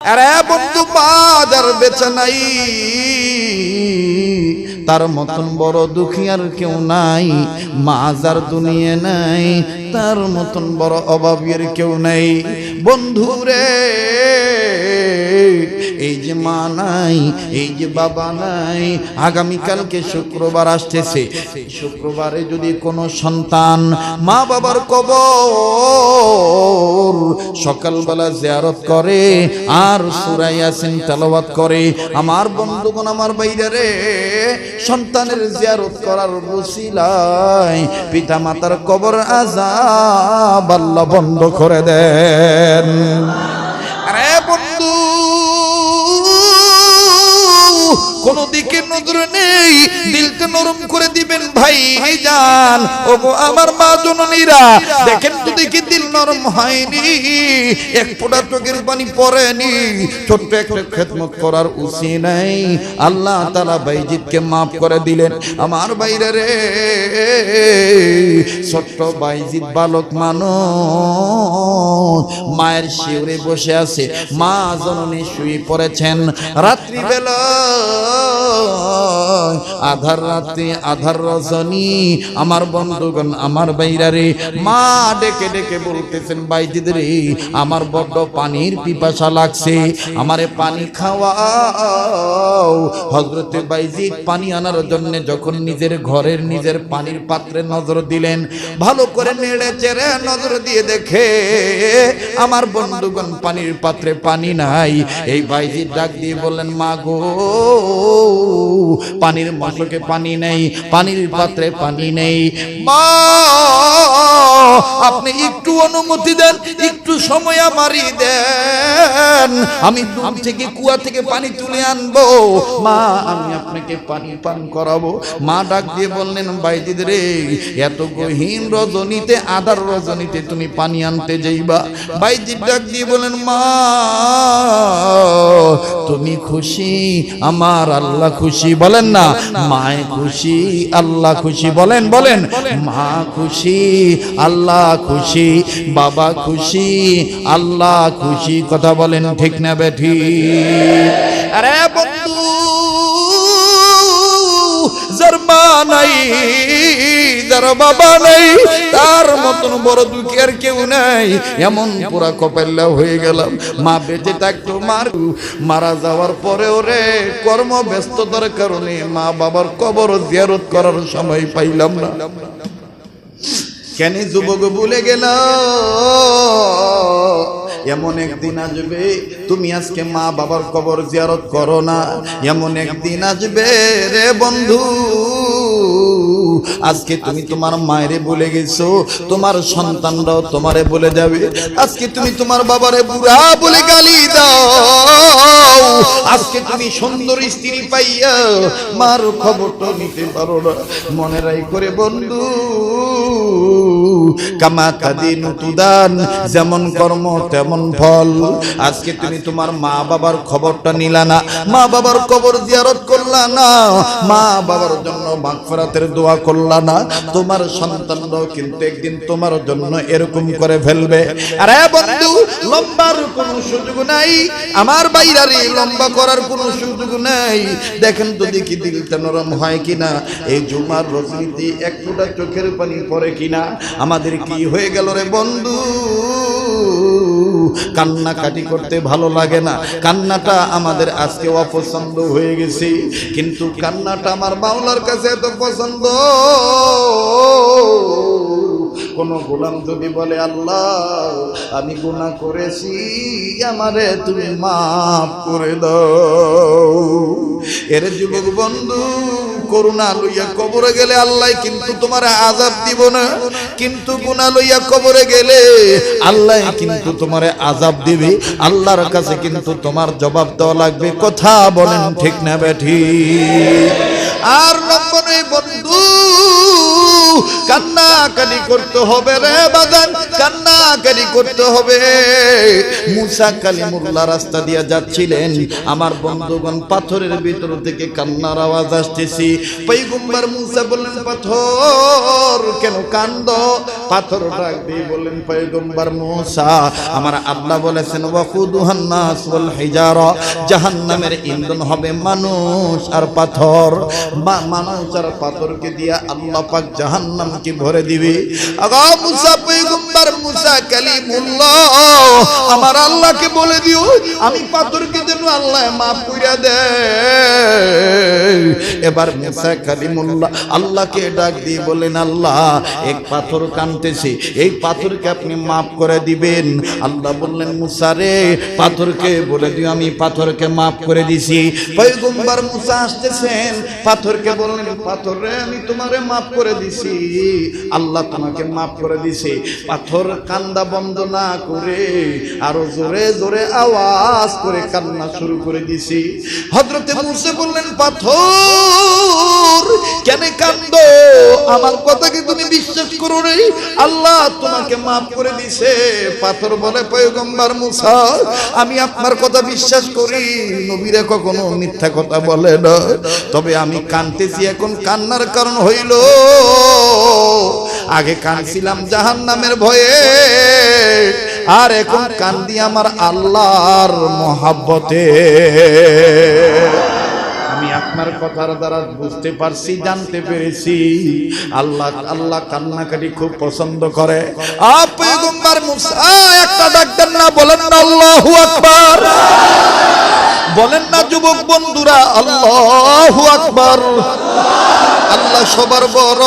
আরে বন্ধু বাজার বেচা নাই, তার মতন বড় দুঃখী আর কেউ নাই। মাজার দুনিয়া নাই, তার মতন বড় অভাবীর কেউ নাই। বন্ধু রে, এই যে মা নাই, এই যে বাবা নাই, আগামীকালকে শুক্রবার আসতেছে। শুক্রবারে যদি কোনো সন্তান মা বাবার কবর সকালবেলা জিয়ারত করে আর সূরা ইয়াসিন তেলাওয়াত করে, আমার বন্ধুগণ, আমার ভাইরা রে, সন্তানের জিয়ারত করার ওসিলায় পিতা মাতার কবর আযাব আল্লাহ বন্ধ করে দেন। আরে বন্ধু, কোন দিকে নজর নেই, দিলটা নরম করে দিবেন ভাই জান। ওগো আমার মা জননীরা, দেখেন তো দেখি দিল নরম হয়নি, এক ফোঁটা চোখের পানি পড়েনি, ছোট্ট একটা খেদমত করার উসিলায় আল্লাহ তাআলা বাইজিদকে মাফ করে দিলেন। আমার বাইরে রে, ছোট্ট বাইজিদ বালক মানুষ মায়ের শিউরে বসে আছে, মা জননী শুয়ে পড়েছেন। রাত্রিবেলা আধার রাতে আধার রজনী, আমার বন্ধুগণ, আমার বাইরা রে, মা ডেকে ডেকে বলতেছেন, বাইজিদ রে, আমার বড্ড পানির পিপাসা লাগছে, আমারে পানি খাওয়াও। হযরতে বাইজিদ পানি আনার জন্য যখন নিজের ঘরের নিজের পানির পাত্রে নজর দিলেন, ভালো করে নেড়ে চেড়ে নজর দিয়ে দেখে আমার বন্ধুগণ পানির পাত্রে পানি নাই। এই বাইজিদ ডাক দিয়ে বললেন, মা গো, পানির মশকে পানি নেই, পানির পাত্রে পানি নেই। মা, আপনি একটু অনুমতি দেন, একটু সময় আমারই দেন, আমি দূর থেকে কুয়া থেকে পানি তুলে আনবো। মা, আমি আপনাকে পানি পান করাবো। মা ডাক দিয়ে বললেন, বাইজিদ রে, এত গহীন রজনীতে, আধার রজনীতে তুমি পানি আনতে যাইবা? বাইজিদ ডাক দিয়ে বলেন, মা, তুমি খুশি, আমার আল্লাহ খুশি। বলেন না, মায়ে খুশি, আল্লাহ খুশি। বলেন বলেন, মা খুশি, আল্লাহ খুশি, বাবা খুশি, আল্লাহ খুশি। কথা বলেন ঠিক না বেঠিক? আরে বন্ধু, যার মা নাই, যার বাবা নাই, তার মতন বড় দুঃখী আর কেউ নাই। এমন পুরা কপাল্লা হয়ে গেলাম, মা বেঁচে থাকতো মারা যাওয়ার পরেও রে, কর্মব্যস্ততার কারণে মা বাবার কবর জিয়ারত করার সময় পাইলাম না। কেন যুবক ভুলে গেল? এমন একদিন আসবে, তুমি আজকে মা বাবার কবর জিয়ারত করো না, এমন একদিন আসবে রে বন্ধু, আজকে তুমি তোমার মায়েরে বলে গেছো, তোমার সন্তানরাও তোমারে বলে যাবে। আজকে তুমি তোমার বাবারে বুড়া বলে গালি দাও, আজকে তুমি সুন্দর স্ত্রী পাইয়া মার খবরটা নিতে পারো না। মনে রাই করে বন্ধু, কামা তাদিনু তুদান, যেমন কর্ম তেমন ফল। আজকে তুমি তোমার মা বাবার খবরটা নিলা না, মা বাবার কবর জিয়ারত করলা না, মা বাবার জন্য মাগফিরাতের দোয়া করলা না, তোমার সন্তানরাও কিন্তু একদিন তোমার জন্য এরকম করে ফেলবে। আরে বন্ধু, লম্বার কোনো সুযোগ নাই, আমার বাইরারে লম্বা করার কোনো সুযোগ নাই। দেখেন তো দেখি দিলটা নরম হয় কিনা, এই জুমার রজনীতে এক ফোঁটা চোখের পানি পড়ে কিনা। আমাদের কি হয়ে গেল রে বন্ধু? কান্নাকাটি করতে ভালো লাগে না, কান্নাটা আমাদের আজকে অপছন্দ হয়ে গেছে, কিন্তু কান্নাটা আমার মাওলার কাছে এত পছন্দ। কোন গোলাম যদি বলে, আল্লাহ আমি গুনাহ করেছি, আমারে তুমি মাফ করে দাও, এর যুবক বন্ধু, করুণা লইয়া কবরে গেলে আল্লাহ কিন্তু তোমার আযাব দিব না, কিন্তু গুনাহ লইয়া কবরে গেলে আল্লাহ কিন্তু তোমার আযাব দিবে। আল্লাহর কাছে কিন্তু তোমার জবাব দেওয়া লাগবে। কথা বলেন ঠিক না বেঠিক? আর নম্বর রে বন্ধু, কান্নাকাটি করতে হবে রে বাজান, কান্নাকাটি করতে হবে। মুসা কালিমুল্লাহ রাস্তা দিয়ে যাচ্ছিলেন, আমার বন্ধুগণ পাথরের ভিতর থেকে কান্নার আওয়াজ আসতেছে। পয়গম্বর মুসা বললেন, পাথর কেন কান্দো? পাথর ডাক দিয়ে বললেন, পয়গম্বর মুসা, আমার আল্লাহ বলেছেন ওয়াকুদুহান নাস ওয়াল হিজারা, জাহান্নামের ইন্ধন হবে মানুষ আর পাথর। মানুষ আর পাথরকে দিয়ে আল্লাহ পাক জাহান্নামকে ভরে দিবে। আগা মুসা, পয়গম্বর মুসা কালিমুল্লাহ, আমার আল্লাহকে বলে দিও আমি পাথরকে যেন আল্লাহ মাফ কইরা দেয়। এবার মুসা কালিমুল্লাহ আল্লাহকে ডাক দিয়ে বলেন, আল্লাহ এক পাথর কাঁদতেছে, এই পাথরকে আপনি মাফ করে দিবেন। আল্লাহ বললেন, মুসা রে পাথরকে বলে দিও আমি পাথরকে মাফ করে দিছি। পয়গম্বর মুসা আসতেছেন, পাথরকে বললেন, পাথর রে আমি তোমারে মাফ করে দিছি, আল্লাহ তোমাকে মাফ করে দিছে। পাথর কান্দা বন্ধ না করে আরো জোরে জোরে আওয়াজ করে কান্না শুরু করে দিছি। হযরতে মুসা বললেন, পাথর কেন কান্দো? আমার কথা কি তুমি বিশ্বাস করো রে? আল্লাহ তোমাকে মাফ করে দিছে। পাথর বলে, পয়গম্বর মুসা আমি আপনার কথা বিশ্বাস করি, নবীরা কখনো মিথ্যা কথা বলে না, তবে আমি কাঁদতেছি এখন কান্নার কারণ হইল আগে কাঁদছিলাম জাহান্নামের ভয়ে, আর এখন কান্দি আমার আল্লাহর মহব্বতে। আমি আপনার কথার দ্বারা বুঝতে পারছি, জানতে পেরেছি আল্লাহ আল্লাহ কান্নাকাটি খুব পছন্দ করে। পয়গম্বর মুসা একটা ডাক দেন না, বলেন না আল্লাহু আকবার, বলেন না যুবক বন্ধুরা আল্লাহু আকবার। আল্লাহ সবার বড়।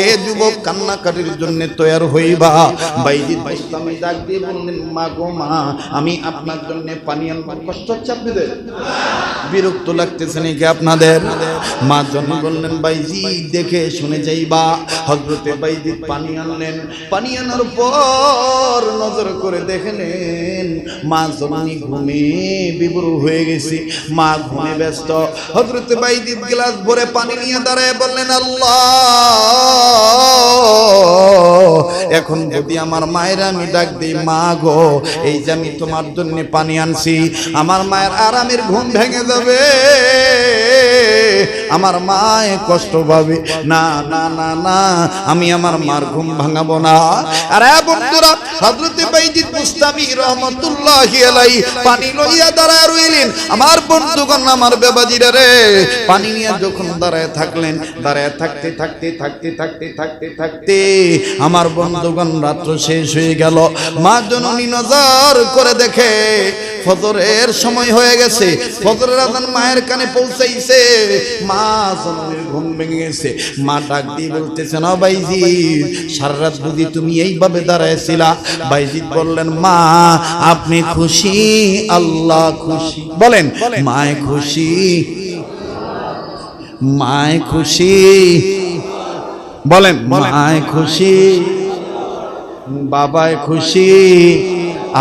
এ যুবক কান্নাকাটির জন্য তৈরি হইবা। বাইজিদ বুস্তামি ডাক দিয়ে বললেন, মা গো মা, আমি আপনার জন্য পানি আনবো। কষ্ট হচ্ছে আপনাদের? বিরক্ত লাগতেছে নাকি আপনাদের? মা জননী বললেন, বাইজিদ দেখে শুনে যাইবা। হযরতে বাইজিদ পানি আনলেন। পানি আনার পর নজর করে দেখলেন মা জননী ঘুমে বিভোর হয়ে গেছে, মা ঘুমে ব্যস্ত। হযরতে বাইজিদ গ্লাস ভরে পানি নিয়ে দাঁড়ায় বললেন, আল্লাহ এখন যদি আমার মায়ের আমি ডাক দিই, মা গো এই যে আমি তোমার জন্য পানি আনছি, আমার মায়ের আরামের ঘুম ভেঙে যাবে, আমার মায়ে কষ্ট পাবে। না না না না, আমি আমার মার ঘুম ভাঙাবো না। আরে বন্ধুরা, হযরতে বাইজিদ বুস্তামি রাহমাতুল্লাহি আলাইহি পানি লইয়া দাঁড়ায় রইলেন। আমার বন্ধুগণ, আমার বেবাজিরা রে, পানি নিয়ে যখন দাঁড়ায় থাকলেন, দাঁড়ায় থাকতে থাকতে থাকতে থাকতে থাকতে থাকতে আমার বন্ধুগণ রাত্র শেষ হয়ে গেল। মা জননী নজর করে দেখে ফজরের সময় হয়ে গেছে, ফজরের আযান মায়ের কানে পৌঁছাইছে। মা জননীর ঘুম ভেঙে গেছে। মা ডাক দিয়ে বলতেছে, না বাইজিদ সারা রাত বুঝি তুমি এইভাবে দাঁড়াইছিলা? বাইজিদ বললেন, মা আপনি খুশি, আল্লাহ খুশি। বলেন, মায় খুশি, মায় খুশি। বলেন, মায় খুশি, বাবায় খুশি,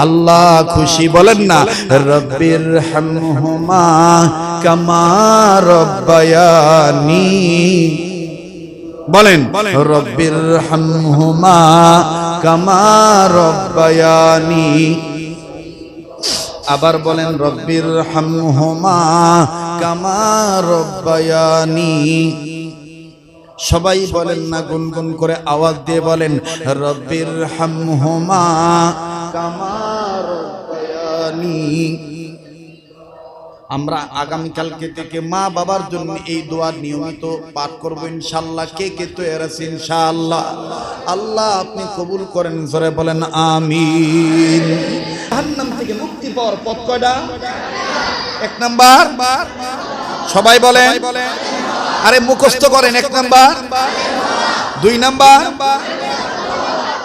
আল্লাহ খুশি। বলেন না, রব্বির হামহুমা কামা রব্বায়ানি। বলেন, রব্বির হামহুমা কামা রব্বায়ানি। আবার বলেন, রব্বির হামহুমা কামা রব্বায়ানি। সবাই বলেন না, গুনগুন করে আওয়াজ দিয়ে বলেন, রব্বির হামহুমা কামা রব্বায়ানি। আমরা আগামীকালকে থেকে মা বাবার জন্য এই দোয়া নিয়মিত পাঠ করব ইনশাআল্লাহ। কে কে তৈরি আছেন ইনশাআল্লাহ? আল্লাহ আপনি কবুল করেন, জোরে বলেন আমিন। জাহান্নাম থেকে মুক্তি পাওয়ার পথ কয়টা? এক নাম্বার, সবাই বলেন, আরে মুখস্থ করেন। এক নাম্বার, দুই নাম্বার,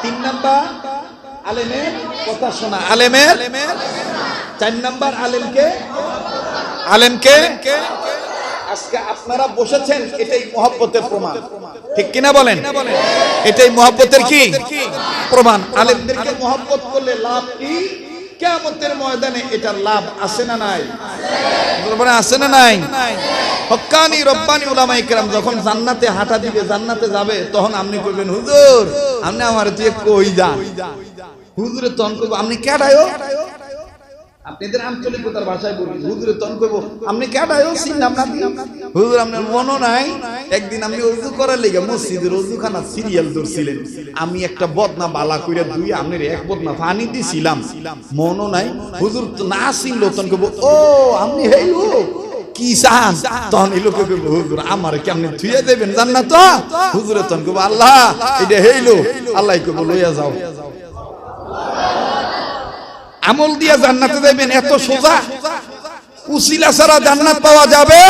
তিন নাম্বার আলেমের কথা শোনা, আলেমের। চার নাম্বার আলেমকে আজকে আপনারা বসেছেন, এটাই মহব্বতের প্রমাণ, ঠিক কিনা বলেন? এটাই মহব্বতের কি প্রমাণ? আলেমদেরকে মহব্বত করলে লাভ কি? কিয়ামতের ময়দানে এটার লাভ আছে না নাই? বলবেন আছে না নাই? হক্কানি রব্বানি উলামায়ে কেরাম যখন জান্নাতে হাঁটা দিবে, জান্নাতে যাবে, তখন আপনি কইবেন হুজুর আপনি আমার তুই কই যান? হুজুরে তখন কইব আপনি কেডায়ো? আপনাদের আঞ্চলিকতার ভাষায় বলি, হুজুরে তখন কইব আপনি কেডায়ো? চিনলাম না। হুজুর আপনার মনে নাই একদিন আমি ওযু করার লাগা মসজিদের ওযুখানা সিরিয়াল ধরছিলেন, আমি একটা বদনা বালা কইরা দুই আপনার এক বদনা পানি দিছিলাম, মনে নাই? হুজুর তো না চিনল, তখন কইব ও আপনি হেই লোক কি চান? তখন এই লোকে কইব হুজুর আমার কেমনে থুইয়া দেবেন জান্নাত? হুজুরে তখন কইব আল্লাহ এটা হেই লোক, আল্লাহ কইব লইয়া যাও। আমল দিয়া জান্নাতে যাবেন এত সোজা? উসিলা ছাড়া জান্নাত পাওয়া যাবে?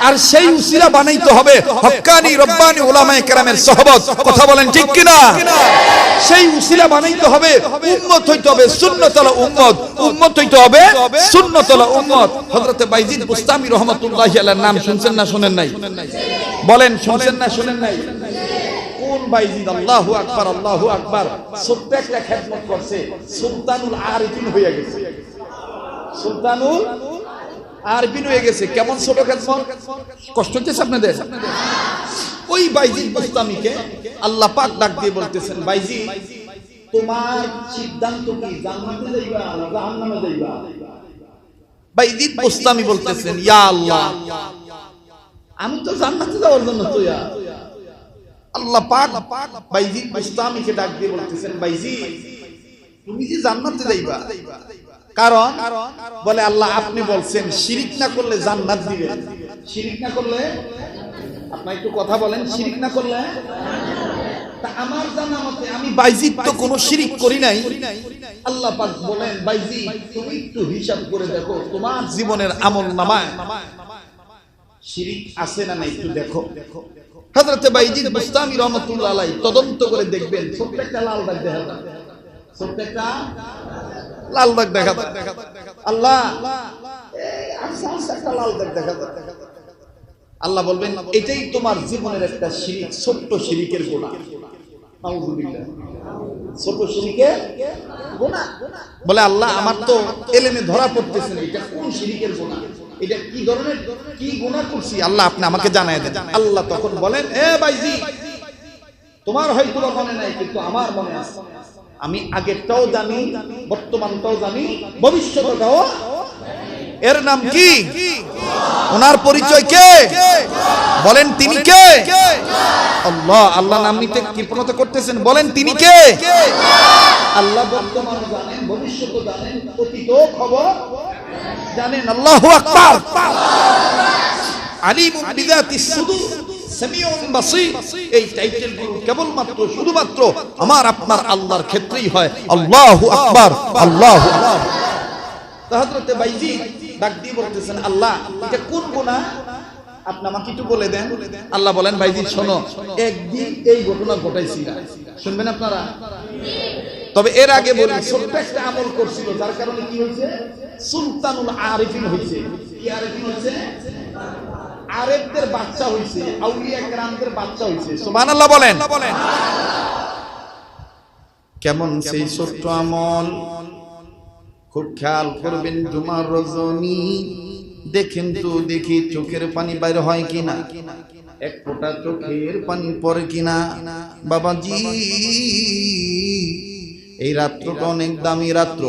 আর সেই উসিলা বানাইতে হবে হক্কানি রব্বানি উলামায়ে কেরামের সুহবত। কথা বলেন ঠিক কিনা? সেই উসিলা বানাইতে হবে, উম্মত হইতে হবে সুন্নতওয়ালা উম্মত, উম্মত হইতে হবে সুন্নতওয়ালা উম্মত। হযরতে বাইজিদ বুস্তামি রাহমাতুল্লাহি আলাইহির নাম শুনছেন না শুনেন নাই? বলেন শুনছেন না শুনেন নাই? কোন বাইজিদ? আল্লাহু আকবার, আল্লাহু আকবার। ছোট্ট একটা খেদমত করছে, সুলতানুল আরিফিন হয়ে গেছে। সুলতানুল আরিফিন হয়ে গেছে। কেমন ছোট খেদমত? কষ্ট হচ্ছে আপনাদের? ওই বাইজিদ বুস্তামিকে আল্লাহ পাক ডাক দিয়ে বলতেছেন, বাইজিদ তোমার সিদ্ধান্ত কি, জান্নাতে যাইবা না জাহান্নামে যাইবা? বাইজিদ বুস্তামি বলতেছেন, ইয়া আল্লাহ আমি তো জান্নাতে যাওয়ার জন্য তৈয়া। আল্লাহ পাক বাইজিদ বুস্তামিকে ডাক দিয়ে বলতেছেন, বাইজিদ তুমি যে জান্নাতে যাইবা, কারণ বলে আল্লাহ আপনি বলছেন শিরিক না করলে জান্নাত দিবেন। শিরিক না করলে, আপনি একটু কথা বলেন, শিরিক না করলে? তা আমার জানা মতে আমি বাইজিদ তো কোনো শিরিক করি নাই। আল্লাহ পাক বলেন, বাইজিদ তুমি একটু হিসাব করে দেখো তোমার জীবনের আমলনামায় শিরিক আছে না নাই একটু দেখো। হযরতে বাইজিদ বুস্তামি রাহমাতুল্লাহ আলাইহি তদন্ত করে দেখবেন, ছোট্ট একটা লাল দাগ দেখা যায়, ছোট্ট একটা লাল দাগ দেখা যায়। আল্লাহ একটা লাল দাগ দেখা যায়। আল্লাহ বলবেন এটাই তোমার জীবনের একটা শিরিক, ছোট্ট শিরিকের গুনাহ। নাউযুবিল্লাহ, ছোট শিরিকের গুনাহ। বলে আল্লাহ আমার তো এলেমে ধরা পড়তেছে না, এটা কোন শিরিকের গুনাহ, এটা কি ধরনের কি গুনাহ করছি, আল্লাহ আপনি আমাকে জানায় দেন। আল্লাহ তখন বলেন, এ বাইজিদ তোমার হয়তো মনে নাই, কিন্তু আমার মনে আছে। আমি আগেরটাও জানি, বর্তমানটাও জানি, ভবিষ্যৎটাও। এর নাম কি? ওনার পরিচয় কে? বলেন তিনি কে? আল্লাহ। আল্লাহ নাম নিতে কৃপণতা করতেছেন, বলেন তিনি কে? আল্লাহ বর্তমান জানেন, ভবিষ্যৎ জানেন, অতীত খবর জানেন। আল্লাহু আকবার। আলিমুন বিযাতিস সুদূর সামিউন বাসীর, এই টাইটেলগুলো কেবলমাত্র শুধুমাত্র আমার আপনার আল্লাহর ক্ষেত্রেই হয়। আল্লাহু আকবার, আল্লাহু আকবার। হযরতে বাইজিদ ডাক দিয়ে বলতেছেন, আল্লাহ এটা কোন গুনাহ আপনি আমাকে একটু বলে দেন। আল্লাহ বলেন, বাইজিদ শোনো, একদিন এই ঘটনা ঘটাইছিল, শুনবেন আপনারা? তবে এর আগে বলি, ছোট্ট একটা আমল করছিল, যার কারণে কি হয়েছে? সুলতানুল আরিফিন হয়েছে। কি আরিফিন হয়েছে? আরেফদের বাচ্চা হয়েছে, আউলিয়া কেরামদের বাচ্চা হয়েছে। সুবহানাল্লাহ বলেন। কেমন সেই ছোট্ট আমল, খুব খেয়াল করবেন। জুমার রজনী দেখেন তো দেখি চোখের পানি বাইর হয় কিনা, এক ফোঁটা চোখের পানি পড়ে কিনা। বাবাজি এই রাত্রটা অনেক দামি রাত্র,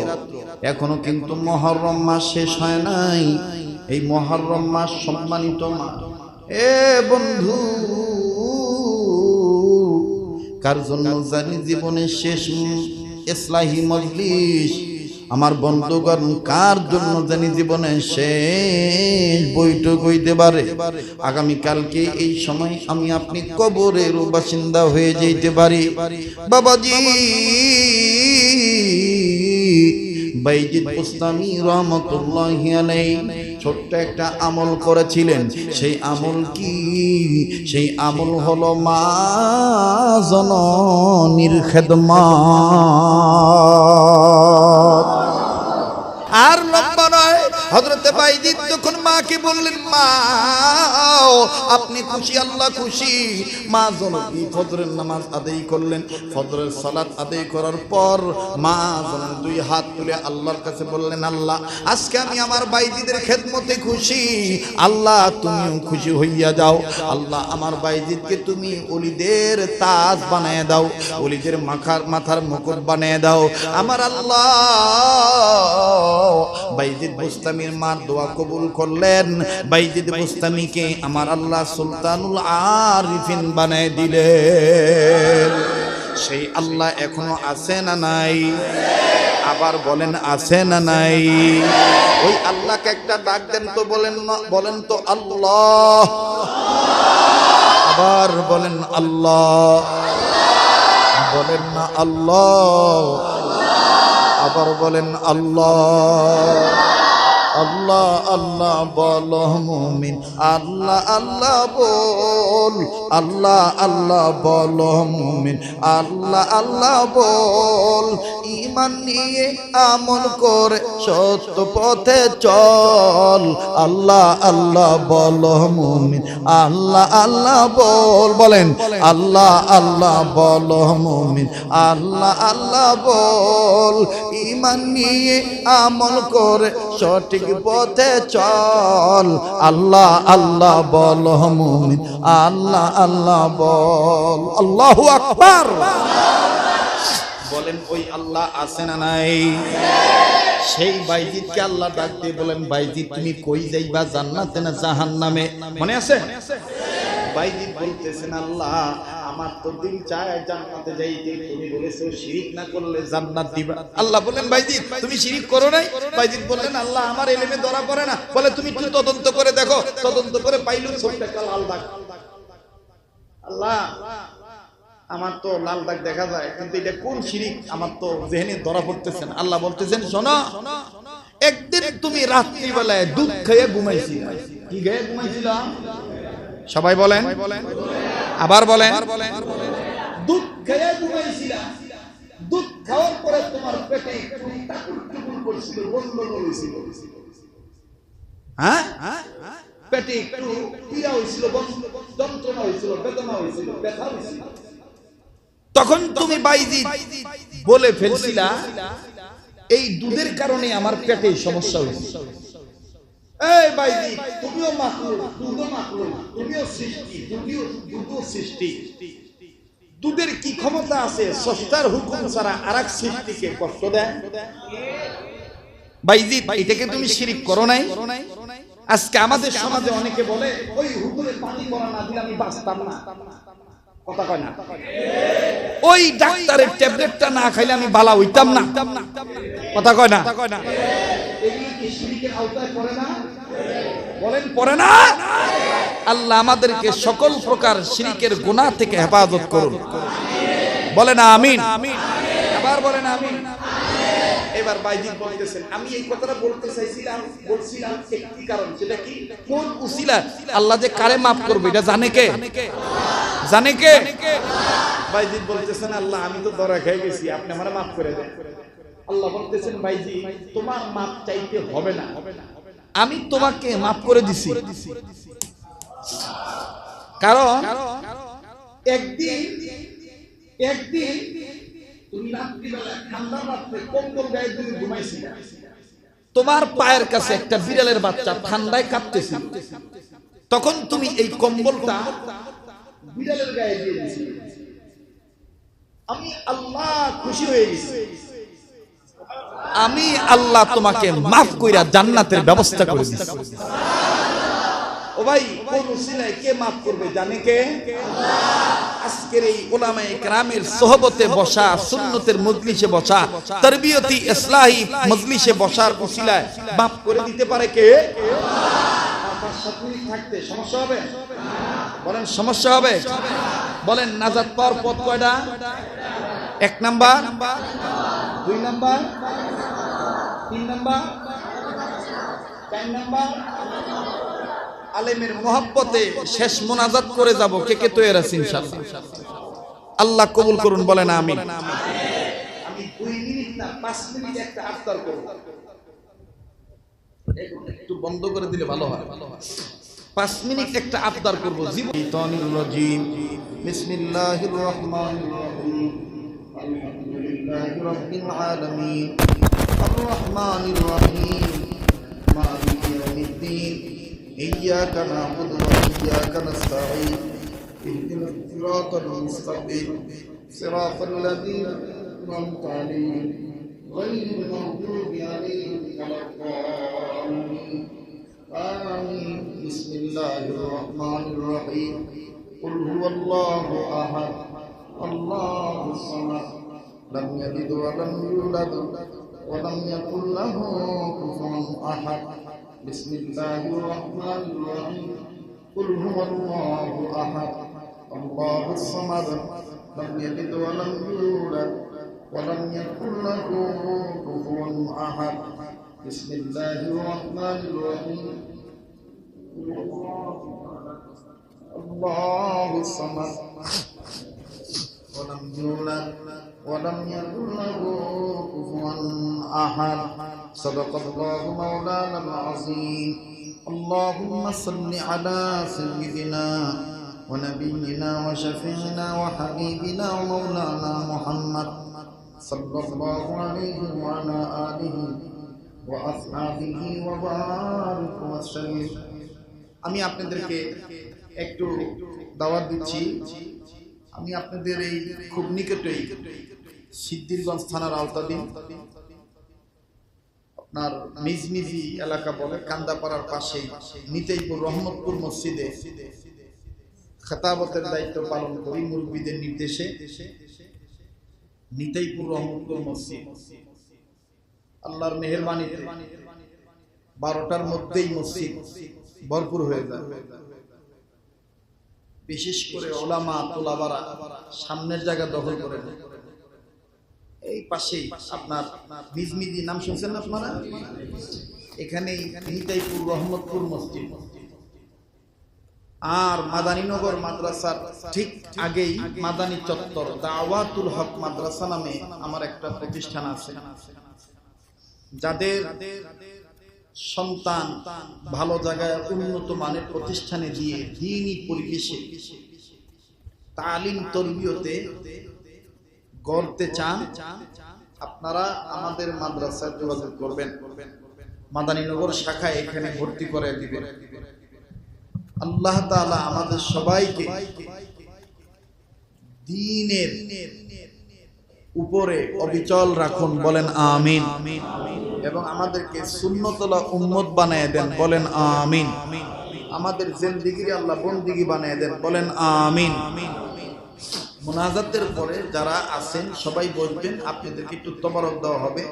এখনো কিন্তু মুহররম মাস শেষ হয় নাই। এই মুহররম মাস সম্মানিত মাস। এ বন্ধু, কার জন্য জানি জীবনের শেষ ইসলাহি মজলিস? আমার বন্ধুগণ, কার জন্য জানি জীবনের শেষ বৈঠক হইতে পারে? আগামীকালকে এই সময় আমি আপনি কবরের বাসিন্দা হয়ে যেতে পারি। বাবাজি বাইজিদ বুস্তামি রাহমাতুল্লাহি আলাইহি ছোট্ট একটা আমল করেছিলেন। সেই আমল কি? সেই আমল হলো মা জননীর খেদমত। আর লম্বা নয়। হযরতে বাইজিদ তখন মাকে বললেন, মা আপনি খুশি, আল্লাহ খুশি। মা জননী ফজরের নামাজ আদায় করলেন। ফজরের সালাত আদায় করার পর মা জননী দুই হাত তুলে আল্লাহর কাছে বললেন, আল্লাহ আজকে আমি আমার বাইজিদের খেদমতে খুশি, আল্লাহ তুমিও খুশি হইয়া যাও। আল্লাহ আমার বাইজিদকে তুমি ওলিদের তাজ বানায় দাও, ওলিদের মাথার মুকুট বানায় দাও। আমার আল্লাহ বাইজিদ বুস্তামির মার দোয়া কবুল করলেন। বাইজিদ বুস্তামিকে আমার আল্লাহ সুলতানুল আরিফিন বানায় দিলেন। সেই আল্লাহ এখনো আছে না নাই? আবার বলেন আছে না নাই? ওই আল্লাহকে একটা ডাক দেন তো, বলেন তো আল্লাহ। আবার বলেন আল্লাহ। বলেন না আল্লাহ। আবার বলেন আল্লাহ। আল্লাহ আল্লাহ বলো মুমিন, আল্লাহ আল্লাহ বল। আল্লাহ আল্লাহ বলো মুমিন, আল্লাহ আল্লাহ বল। ঈমান নিয়ে আমল করে সত্য পথে চল। আল্লাহ আল্লাহ বলো মুমিন, আল্লাহ আল্লাহ বল। বলেন আল্লাহ আল্লাহ বলো মুমিন, আল্লাহ আল্লাহ বল। ঈমান নিয়ে আমল করে সঠিক পথে চল। আল্লাহ আল্লাহ বল মুমিন, আল্লাহ আল্লাহ বল। আল্লাহু আকবার। বলেন ওই আল্লাহ আছে না নাই? সেই বাইজিদকে আল্লাহ ডাক দিয়ে বলেন, বাইজিদ তুমি কই যাইবা, জান্নাতে না জাহান্নামে? মনে আছে? বাইজিদ বলতেছেন, আল্লাহ আমার তো দিল চায় জান্নাতে যাইতে, তুমি বলেছো শিরিক না করলে জান্নাত দিবা। আল্লাহ বলেন, বাইজিদ তুমি শিরিক করো নাই? বাইজিদ বললেন, আল্লাহ আমার এলেমে ধরা পড়ে না। বলে তুমি একটু তদন্ত করে দেখো। তদন্ত করে পাইলো ছোট্ট একটা লাল দাগ। আল্লাহ আমার তো লাল দাগ দেখা যায়, কিন্তু এটা কোন শিরিক আমার তো জেহেনে ধরা পড়তেছেন। আল্লাহ বলতেছেন, শোনো, একদিন তুমি রাত্রিবেলায় দুধ খেয়ে ঘুমাইছিলা। কি খেয়ে ঘুমাইছিলা? সবাই বলেন, আবার বলেন। দুধ খেয়ে ঘুমাইছিলা। দুধ খাওয়ার পরে তোমার পেটে টাকুর করছিল, গন্ডগোল হয়েছিল। হ্যাঁ, পেটে একটু পীড়া হয়েছিল, যন্ত্রণা হয়েছিল, বেদনা হয়েছিল, ব্যথা হয়েছিল। তখন তুমি বাইজিদ বলে ফেলছিলা, এই দুধের কারণে আমার পেটে সমস্যা হয়েছে। এই বাইজিদ তুমিও মাখলুক, দুধও মাখলুক, তুমিও সৃষ্টি, দুধও সৃষ্টি। দুধের কি ক্ষমতা আছে স্রষ্টার হুকুম ছাড়া আরেক সৃষ্টিকে কষ্ট দেয়? বাইজিদ এটাকে তুমি শিরিক করো নাই? আজকে আমাদের সমাজে অনেকে বলে, ওই হুকুমে পানি পড়া না দিলে আমি বাঁচতাম না। কথা কয় না? ওই ডাক্তারের ট্যাবলেটটা না খাইলে আমি ভালো হইতাম না। কথা কয় না? এগুলো কি শিরকের আওতায় পড়ে না? বলেন পড়ে না? আল্লাহ আমাদেরকে সকল প্রকার শিরকের গুনাহ থেকে হেফাজত করুন। বলেন আমিন। আবার বলেন আমিন। এবার বাইজিদ বলতেছেন, আমি এই কথাটা বলতে বলছিলাম একটি কারণ। সেটা কি? কোন উসিলা আল্লাহ যে কারে মাফ করবে এটা জানে কে? জানে কে? বাইজিদ বলতেছেন, আল্লাহ আমি তো ধরা খেয়ে গেছি, আপনি আমারে মাফ করে দেন। আল্লাহ বলতেছেন, বাইজিদ তোমার মাফ চাইতে হবে না, আমি তোমাকে মাফ করে দিছি। কারণ একদিন তুমি রাত্রিবেলা ঠান্ডার রাত্রে কম্বল গায়ে দিয়ে ঘুমাইছিলে। তোমার পায়ের কাছে একটা বিড়ালের বাচ্চা ঠান্ডায় কাঁপতেছিল। তখন তুমি এই কম্বলটা বিড়ালের গায়ে দিয়ে দিয়েছিলে। আমি আল্লাহ খুশি হয়ে গেছি। আমি আল্লাহ তোমাকে মাফ কইরা জান্নাতের ব্যবস্থা করে দিছি। ও ভাই, কোন উসিলায় কে মাফ করবে জানে কে? আল্লাহ। আজকের এই উলামায়ে কেরামের সোহবতে বসা, সুন্নতের মজলিসে বসা, তারবিয়তি ইসলাহি মজলিসে বসার উসিলায় মাফ করে দিতে পারে কে? আল্লাহ। তার সাথে থাকতে সমস্যা হবে? বলেন সমস্যা হবে? বলেন নাজাত পাওয়ার পথ কয়টা? 1 নাম্বার, 2 নাম্বার, 3 নাম্বার, 4 নাম্বার। আলেমের মহব্বতে শেষ মোনাজাত করে যাব। কে কে তৈরি আছেন ইনশাআল্লাহ? আল্লাহ কবুল করুন, বলেন আমিন। আমি 2 মিনিট না 5 মিনিট একটা আফতার করব। একটু বন্ধ করে দিলে ভালো হয়। 5 মিনিট একটা আবদার করব। জীবনির রাজিম বিসমিল্লাহির রহমানির রহিম আলহামদুলিল্লাহি রাব্বিল আলামিন আর রহমানির রহিম মালিকি ইয়াউমিদ্দিন ইয়্যাকা না'বুদু ওয়া ইয়্যাকা নাস্তাঈন ইহদিনাস সিরাতাল মুস্তাকিম সিরাতাল লাযীনা আন'আমতা আলাইহিম غير المغضوب عليهم ولا الضالين آمين بسم الله الرحمن الرحيم قل هو الله أحد الله الصمد لم يلد ولم يولد ولم يكن له كفوا أحد بسم الله الرحمن الرحيم قل هو الله أحد الله الصمد لم يلد ولم يولد ولم يكن له كفوا أحد بسم الله الرحمن الرحيم الله الصمد ولم يولد ولم يكن له كفوا أحد صدق الله مولانا العظيم اللهم صل على سيدنا ونبينا وشفيعنا وحبيبنا ومولانا محمد صلى الله عليه وعلى آله وأصحابه وبارك وسلم আমি আপনাদেরকে একটু দাওয়াত দিচ্ছি। আমি আপনাদের এই খুব নিকটেই সিদ্ধিরগঞ্জ থানার আওতাধীন আপনার মিজমিজি এলাকা বলে কান্দাপাড়ার পাশেই নিতাইপুর রহমতপুর মসজিদে খেতাবতের দায়িত্ব পালন করি মুরব্বীদের নির্দেশে। নিতাইপুর রহমতপুর মসজিদ আল্লাহর মেহেরবানিতে 12টার মধ্যেই মসজিদ ভরপুর হয়ে যায়। বিশেষ করে ওলামা তোলাবারা সামনের জায়গা দখল করে নেয়। এই পাশেই আপনার মিজমিজি নাম শুনছেন না আপনারা? এখানেই নিতাইপুর রহমতপুর মসজিদ আর মাদানীনগর মাদ্রাসার ঠিক আগেই মাদানী চত্বর দাওয়াতুল হক মাদ্রাসা নামে আমার একটা প্রতিষ্ঠান আছে। যাদের সন্তান ভালো জায়গায় উন্নত মানের প্রতিষ্ঠানে দিয়ে দ্বীনি পরিবেশে তালিম তরবিয়তে গড়তে চান, আপনারা আমাদের মাদ্রাসায় যোগাযোগ করবেন। মাদানীনগর শাখায় এখানে ভর্তি করে দিবেন। আল্লাহ তাআলা আমাদের সবাইকে দ্বীনের উপরে অবিচল রাখুন, বলেন আমিন। এবং আমাদেরকে সুন্নতলা উম্মত বানায় দেন, বলেন আমিন। আমাদের জিন্দেগি আল্লাহ বন্দেগি বানায় দেন, বলেন আমিন। মুনাজাতের পরে যারা আছেন সবাই বলবেন, আপনাদেরকে একটু তবারক দেওয়া হবে,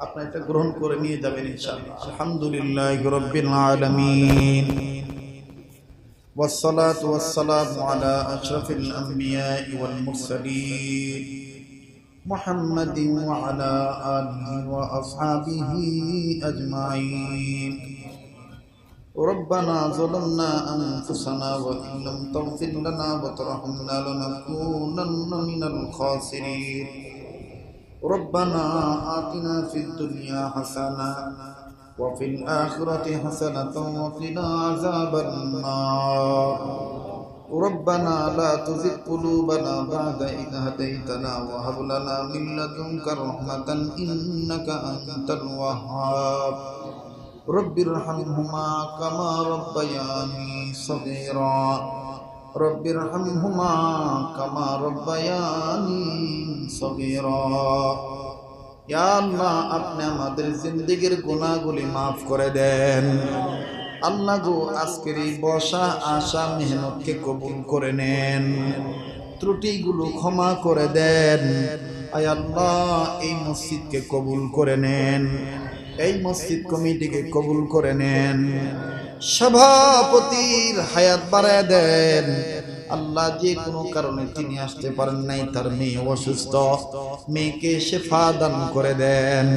আপনারা এটা গ্রহণ করে নিয়ে যাবেন ইনশাআল্লাহ। আলহামদুলিল্লাহি রাব্বিল আলামিন والصلاة والسلام على أشرف الأنبياء والمرسلين محمد وعلى آله وأصحابه أجمعين ربنا ظلمنا أنفسنا وإن لم تغفر لنا وترحمنا لنكونن من الخاسرين ربنا آتنا في الدنيا حسنة وفي الآخرة حسنة وقنا عذاب النار ربنا لا تزغ قلوبنا بعد إذ هديتنا وهب لنا من لدنك رحمة إنك أنت الوهاب رب ارحمهما كما ربياني صغيرا رب ارحمهما كما ربياني صغيرا ইয়া আল্লাহ, আপনি আমাদের জিন্দেগির গুনাহগুলি মাফ করে দেন। আল্লাহ গো, আজকের এই বসা আশা মেহনতকে কবুল করে নেন, ত্রুটিগুলো ক্ষমা করে দেন। আয় আল্লাহ, এই মসজিদকে কবুল করে নেন, এই মসজিদ কমিটিকে কবুল করে নেন, সভাপতির হায়াত বাড়ায় দেন। আল্লাহ, যে কোনো কারণে তিনি আসতে পারেন নাই, তার মেয়ে অসুস্থ, মেয়েকে শেফা দান করে দেন।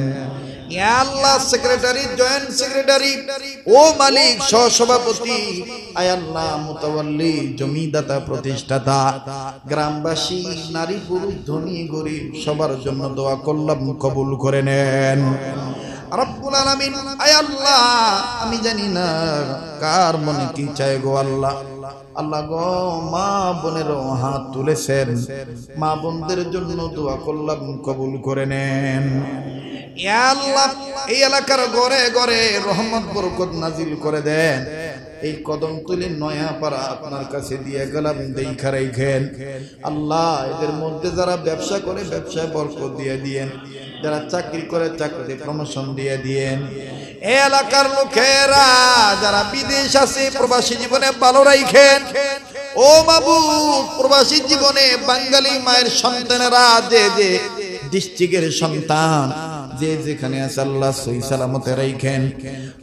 ইয়া আল্লাহ, সেক্রেটারি, জয়েন্ট সেক্রেটারি, ও মালিক, সহসভাপতি, আয় আল্লাহ, মুতাওয়াল্লি, জমিদাতা, প্রতিষ্ঠাতা, গ্রামবাসী, নারী পুরুষ, ধনী গরিব, সবার জন্য দোয়া করলাম, কবুল করে নেন। রব্বুল আলামিন, আয় আল্লাহ আমি জানি না কার মনে কি চায় গো আল্লাহ। আল্লাহ গো, মা বোনেরও হাত তুলেছেন, মা বোনদের জন্য দোয়া করলাম, কবুল করে নেন। ইয়া আল্লাহ, এই এলাকার ঘরে ঘরে রহমত বরকত নাজিল করে দেন। এই কদম তুলে নয়াপাড়া আপনার কাছে দিয়ে গেলাম, দেখা রাখেন আল্লাহ। এদের মধ্যে যারা ব্যবসা করে ব্যবসায় বরকত দিয়ে দিয়েন, যারা চাকরি করে চাকরিতে প্রমোশন দিয়ে দিয়েন। এই এলাকার লোকেরা যারা বিদেশ আছে প্রবাসী জীবনে ভালো রাখেন। ও মাবুদ, প্রবাসী জীবনে বাঙালি মায়ের সন্তানেরা যে যে ডিস্ট্রিক্টের সন্তান যে যেখানে আছে আল্লাহ সহি সালামতে রাখেন।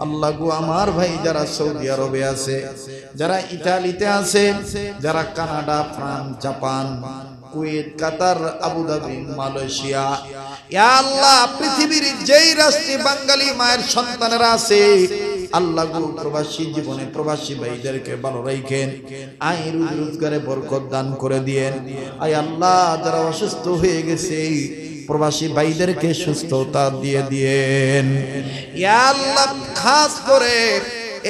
আল্লাহ গো, আমার ভাই যারা সৌদি আরবে আছে, যারা ইতালিতে আছে, যারা কানাডা, ফ্রান্স, জাপান, কুয়েত, কাতার, আবুধাবি, মালয়েশিয়া, ইয়া আল্লাহ পৃথিবীর যেই রাষ্ট্রে বাঙালি মায়ের সন্তানেরা আছে আল্লাহ গো, প্রবাসী জীবনে প্রবাসী ভাইদেরকে ভালো রাখেন। আয় রুজি রোজগারে বরকত দান করে দিয়েন। আয় আল্লাহ, যারা অসুস্থ হয়ে গেছে প্রবাসী ভাইদেরকে সুস্থতা দিয়ে দিয়েন। ইয়া আল্লাহ, খাস করে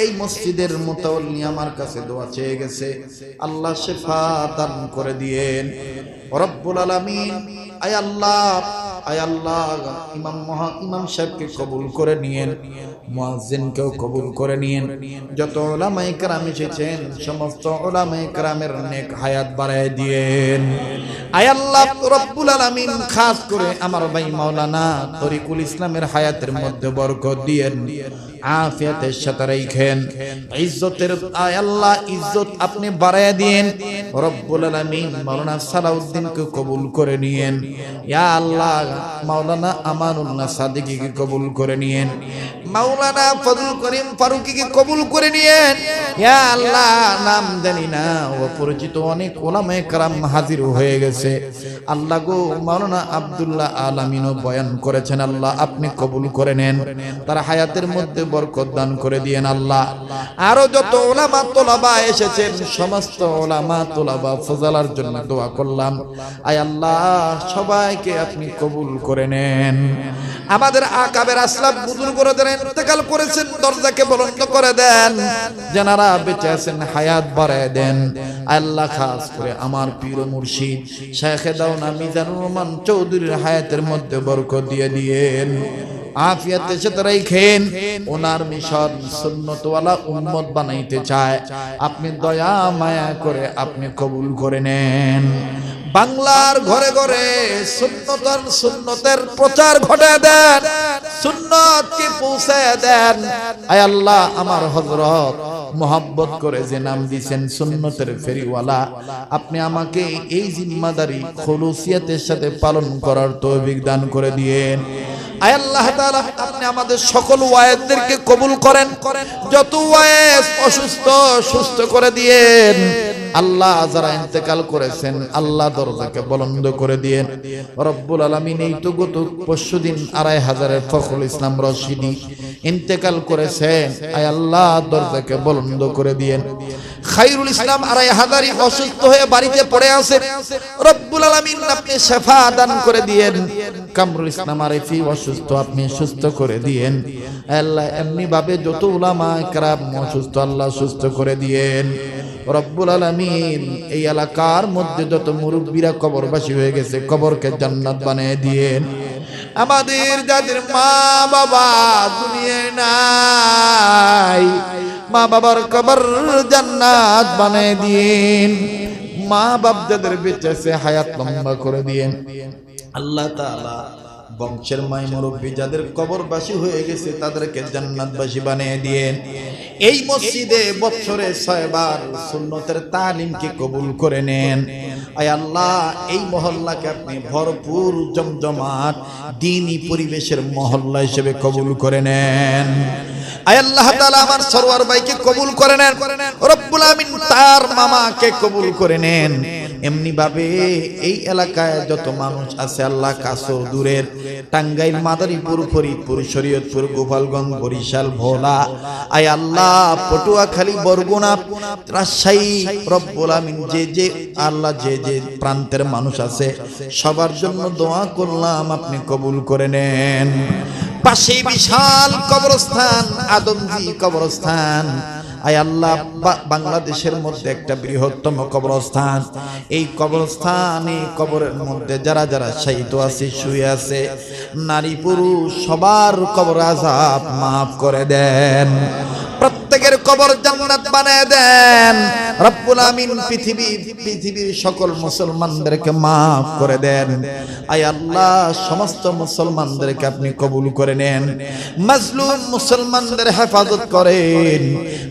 এই মসজিদের মুতাওয়াল্লি আমার কাছে দোয়া চেয়ে গেছে, আল্লাহ শিফা দান করে দিয়েন রব্বুল আলামিন। আয় আল্লাহ, আয় আল্লাহ, ইমাম সাহেবকে কবুল করে নিয়েন, মুয়াজ্জিনকেও কবুল করে নিয়েন। যত উলামায়ে কেরাম এসেছেন সমস্ত উলামায়ে কেরামের নেক হায়াত বাড়ায় দিয়েন। আয় আল্লাহ রব্বুল আলামিন, খাস করে আমার ভাই মাওলানা তরিকুল ইসলামের হায়াতের মধ্যে বরকত দিয়েন, আফিয়াতের সাথে রাখেন, ইজ্জতের আয় আল্লাহ ইজ্জত আপনি বাড়ায় দিয়েন রব্বুল আলামিন। মাওলানা সালাউদ্দিনকে কবুল করে নিয়েন। ইয়া আল্লাহ, মাওলানা আমানুল্লাহ সাদিকীকে কবুল করে নিয়েন, মাওলানা ফজল করিম ফারুকীকে কবুল করে নিয়েন। ইয়া আল্লাহ, নাম জানি না অপরিচিত অনেক উলামায়ে কেরাম হাজির হয়ে গেছে। আল্লাহ গো, মাওলানা আব্দুল্লাহ আলামিনও বয়ান করেছেন, আল্লাহ আপনি কবুল করে নেন, তার হায়াতের মধ্যে বরকত দান করে দিয়েন। আল্লাহ আরো যত উলামা তোলাবা এসেছেন সমস্ত উলামা তোলাবা ফজলার জন্য দোয়া করলাম। আয় আল্লাহ, সবাইকে আপনি কবুল করে নেন। আমাদের আকাবের আসলাফ বুজুর্গরা ইন্তেকাল করেছেন, দরজাকে বন্ধ করে দেন, যারা বেঁচে আছেন হায়াত বাড়ায় দেন। আল্লাহ খাস করে আমার পীর মুর্শিদ শায়েখে দাওনা মিজানুর রহমান চৌধুরীর হায়াতের মধ্যে বরকত দিয়ে দিয়েন, আফিয়াতে সাথে রাখেন। ওনার মিশন সুন্নতওয়ালা উম্মত বানাইতে চায়, আপনি দয়া মায়া করে আপনি কবুল করে নেন। বাংলার ঘরে ঘরে সুন্নতের প্রচার ঘটে দেন, সুন্নতকে পৌঁছে দেন। আয় আল্লাহ, আমার হযরত মোহাব্বত করে যে নাম দিয়েছেন সুন্নতের ফেরিওয়ালা, আপনি আমাকে এই জিম্মাদারি খুলুসিয়াতের সাথে পালন করার তৌফিক দান করে দিয়েন। আয় আল্লাহ তাআলা, আপনি আমাদের সকল ওয়াইজদেরকে কবুল করেন, যত ওয়াইজ অসুস্থ সুস্থ করে দিয়েন। আল্লাহ যারা ইন্তেকাল করেছেন আল্লাহ দরজাকে বুলন্দ করে দিয়েন রব্বুল আলামিন। এই তো গত পরশুদিন 2500 ফখরুল ইসলাম রশিদি ইন্তেকাল করেছেন, আয় আল্লাহ দরজাকে বুলন্দ করে দিয়েন। খায়রুল ইসলাম 2500 অসুস্থ হয়ে বাড়িতে পড়ে আছে, রব্বুল আলামিন আপনি শিফা দান করে দিয়েন। কামরুল ইসলাম আরিফি অসুস্থ, আপনি সুস্থ করে দিয়েন। আল্লাহ এমনি ভাবে যত উলামা কেরাম অসুস্থ আল্লাহ সুস্থ করে দিয়েন রব্বুল আলামিন। এই এলাকার মধ্যে যত মুরব্বীরা কবরবাসী হয়ে গেছে কবরকে জান্নাত বানিয়ে দিয়েন। আমাদের যাদের মা বাবা দুনিয়ায় নাই, মা বাবার কবর জান্নাত বানিয়ে দিন। মা বাপ যাদের বেঁচে আছে হায়াত লম্বা করে দিয়েন। আল্লাহ তাআলা বংশের মাই মুরব্বী যাদের কবরবাসী হয়ে গেছে তাদেরকে জান্নাতবাসী বানিয়ে দিয়েন। এই মসজিদে বছরে 6 বার সুন্নতের তালিমকে কবুল করে নেন। আয় আল্লাহ, এই মহল্লাকে আপনি ভরপুর জমজমাট দ্বীনি পরিবেশের মহল্লা হিসেবে কবুল করে নেন। আয় আল্লাহ তাআলা, আমার সরওয়ার ভাইকে কবুল করে নেন রব্বুল আমিন, তার মামাকে কবুল করে নেন। এমনি ভাবে এই এলাকায় যত মানুষ আছে আল্লাহ, কাছে দূরের, টাঙ্গাইল, মাদারীপুর, ফরিদপুর, শরীয়তপুর, গোপালগঞ্জ, বরিশাল, ভোলা, আয় আল্লাহ পটুয়াখালী, বরগুনা, রাজশাহী, রব্বুল আমিন যে যে আল্লাহ যে যে প্রান্তের মানুষ আছে সবার জন্য দোয়া করলাম, আপনি কবুল করে নেন। পাশে বিশাল কবরস্থান, আদমজি কবরস্থান। আয় আল্লাহ, বাংলাদেশের মধ্যে একটা বৃহত্তম কবরস্থান। এই কবরস্থানে কবরের মধ্যে যারা যারা শায়িত আছে, শুয়ে আছে, নারী পুরুষ সবার কবর আযাব মাফ করে দেন, প্রত্যেকের কবর জান্নাত বানায় দেন রব্বুল আমিন। পৃথিবীর সকল মুসলমানদেরকে মাফ করে দেন। আয় আল্লাহ, সমস্ত মুসলমানদেরকে আপনি কবুল করে নেন। মাজলুম মুসলমানদের হেফাজত করেন।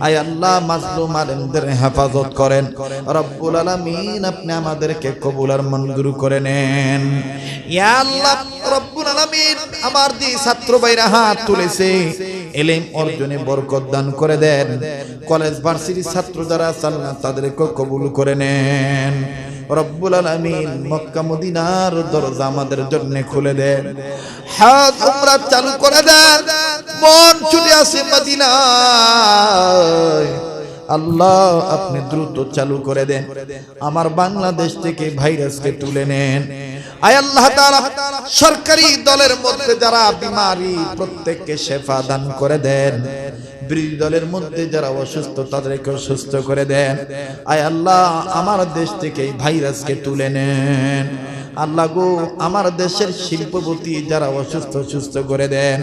আয় আল্লাহ, মাজলুম আলেমদের হেফাজত করেন রব্বুল আলামিন। আপনি আমাদেরকে কবুল আর মঞ্জুর করে নেন ইয়া আল্লাহ রব্বুল আলামিন। আমার যে ছাত্র ভাইরা হাত তুলেছে, ইলম অর্জনে বরকত দান করে দেন। কলেজ ভার্সিটির ছাত্র যারা আছেন তাদেরকে কবুল করে নেন রব্বুল আলামিন। মক্কা মদিনার দরজা আমাদের জন্য খুলে দেন, হজ উমরা চালু করে দেন। মন ছুটে আসে মদিনায়, আল্লাহ আপনি দ্রুত চালু করে দেন। আমার বাংলাদেশ থেকে ভাইরাসকে তুলে নেন। আয় আল্লাহ তাআলা, সরকারি দলের মধ্যে যারা বিমারি প্রত্যেককে শেফা দান করে দেন। বিরোধী দলের মধ্যে যারা অসুস্থ তাদেরকে সুস্থ করে দেন। আয় আল্লাহ, আমার দেশ থেকে এই ভাইরাসকে তুলে নেন। আল্লাহ গো, আমার দেশের শিল্পপতি যারা অসুস্থ সুস্থ করে দেন।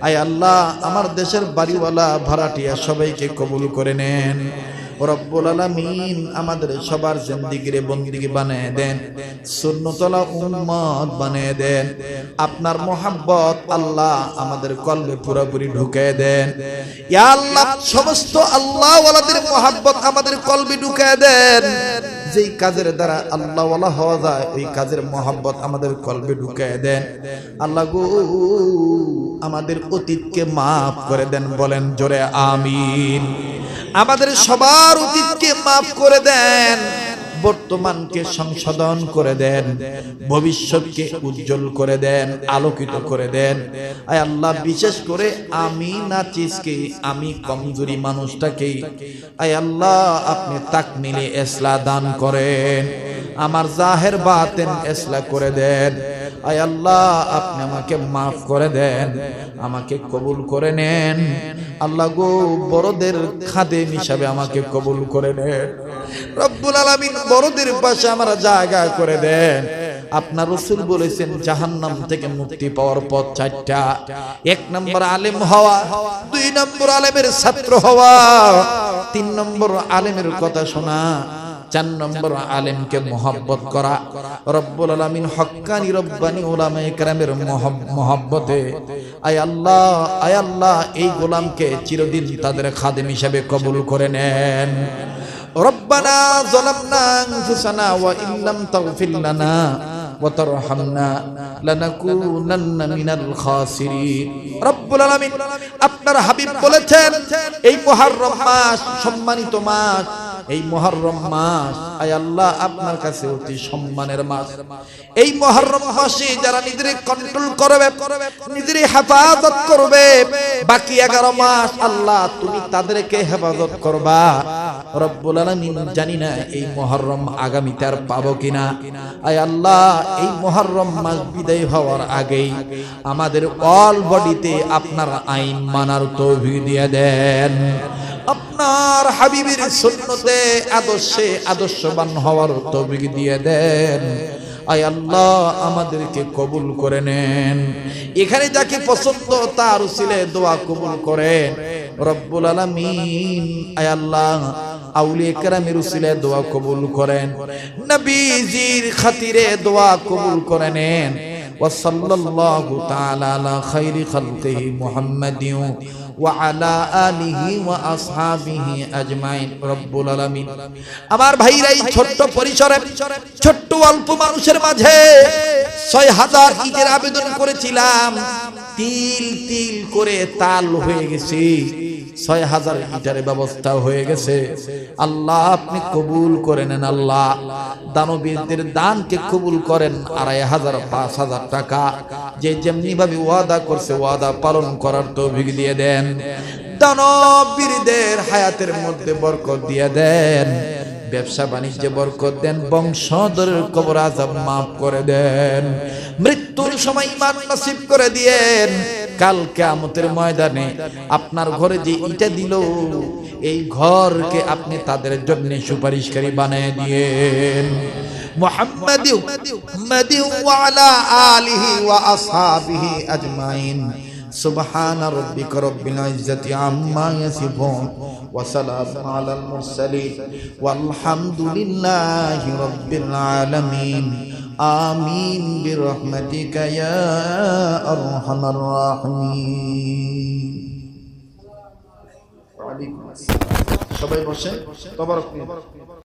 আয় আল্লাহ, আমার দেশের বাড়িওয়ালা ভাড়াটিয়া সবাইকে কবুল করে নেন রব্বুল আলামিন। আমাদের সবার জিন্দেগিরে বন্দেগী বানায় দেন, সুন্নতওয়ালা উম্মত বানায় দেন। আপনার মোহাব্বত আল্লাহ আমাদের কলবে পুরোপুরি ঢুকিয়ে দেন ইয়া আল্লাহ। সমস্ত আল্লাহ ওয়ালাদের মোহাব্বত আমাদের কলবে ঢুকিয়ে দেন। যেই কাজের দ্বারা আল্লাহ ওয়ালা হওয়া যায়, ওই কাজের মোহাব্বত আমাদের কলবে ঢুকিয়ে দেন। আল্লাহ গো, আমাদের অতীতকে মাফ করে দেন, বলেন জোরে আমিন। আমাদের সবার অতীতকে মাফ করে দেন, বর্তমানকে সংশোধন করে দেন, ভবিষ্যৎকে উজ্জ্বল করে দেন, আলোকিত করে দেন। আয় আল্লাহ, বিশেষ করে আমি নাচিসকে, আমি কমজোরি মানুষটাকে আয় আল্লাহ আপনি তাকমিলে ইসলাহ দান করেন। আমার জাহের বাতেন ইসলাহ করে দেন। আয় আল্লাহ, আপনি আমাকে মাফ করে দেন, আমাকে কবুল করে নেন। আল্লাহ গো, বড়দের খাদেম হিসাবে আমাকে কবুল করে নেন রব্বুল আলামিন। বড়দের পাশে আমার জায়গা করে দেন। আপনার রাসূল বলেছেন জাহান্নাম থেকে মুক্তি পাওয়ার পথ চারটা। 1 নম্বর আলেম হওয়া, 2 নম্বর আলেমের ছাত্র হওয়া, 3 নম্বর আলেমের কথা শোনা, 4 নম্বর আলেমকে মোহাব্বত করা রব্বুল আলামিন। হক্কানি রব্বানি উলামায়ে কেরামের মোহাব্বতে আয় আল্লাহ এই গোলামকে চিরদিন তাদের খাদেম হিসেবে কবুল করে নেন। রব্বানা যালামনা আনফুসানা ওয়া ইল্লাম তাগফির লানা ওয়া তারহামনা লানাকুনান্না মিনাল খাসিরিন। রব্বুল আলামিন, আপনার হাবিব বলেছেন এই মুহররম মাস সম্মানিত মাস, এই মুহররম মাস আয় আল্লাহ আপনার কাছে অতি সম্মানের মাস। এই মুহররম মাসে যারা নিজের কন্ট্রোল করবে, নিজের হেফাজত করবে, বাকি 11 মাস আল্লাহ তুমি তাদেরকে হেফাজত করবা রব্বুল আলামিন। জানি না এই মুহররম আগামীতে আর পাবো কিনা। আয় আল্লাহ, এই মুহররম মাস বিদায় হওয়ার আগেই আমাদের অল বডিতে আপনার আইন মানার তৌফিক দিয়ে দেন। আপনার হাবিবের সুন্নতে আদর্শে আদর্শবান হওয়ার তৌফিক দিয়ে দেন। আয় আল্লাহ, আমাদেরকে কবুল করে নেন। এখানে যাকে পছন্দ তার উসিলে দোয়া কবুল করেন রব্বুল আলামিন। আয় আল্লাহ, আউলিয়া কেরামের উসিলে দোয়া কবুল করেন, নবীজির খাতিরে দোয়া কবুল করে নেন। ওয়া সাল্লাল্লাহু তাআলা আলা খাইরি খালকিহি মুহাম্মাদিন ওয়া আলা আলিহি ওয়া আসহাবিহি আজমাইন রব্বুল আলামিন। আমার ভাইরা, এই ছোট্ট পরিসরে, ছোট্ট অল্প মানুষের মাঝে 6000 ঈদের আবেদন করেছিলাম, তিল তিল করে তাল হয়ে গেছে। 6000 ইটার ব্যবস্থা হয়ে গেছে। আল্লাহ আপনি কবুল করে নেন। আল্লাহ দানবীরদের দানকে কবুল করেন। 2500 5000 টাকা যে যেমনি ভাবে ওয়াদা করছে ওয়াদা পালন করার তৌফিক দিয়ে দেন। দানবীরদের হায়াতের মধ্যে বরকত দিয়ে দেন, ব্যবসা বাণিজ্যে বরকত দেন, বংশধরের কবর আযাব মাফ করে দেন, মৃত্যুর সময় ঈমান নসিব করে দিয়েন। কাল কিয়ামতের ময়দানে আপনার ঘরে যে ইটা দিল এই ঘরকে আপনি তাদের জন্য সুপারিশকারী বানিয়ে দিয়েন। মুহাম্মাদি ওয়া আলা আলিহি ওয়া আসহাবিহি আজমাইন। সুবহানা রাব্বিকা রাব্বিল ইজ্জাতি আম্মা ইয়াসিফুন ওয়া সালামুন আলাল মুরসালিন ওয়ালহামদুলিল্লাহি রাব্বিল আলামিন। আমিন বিরহমাতিকা ইয়া আরহামার রাহিমিন। ওয়া আলাইকুম আসসালাম। সবাই বসেন। তবারক।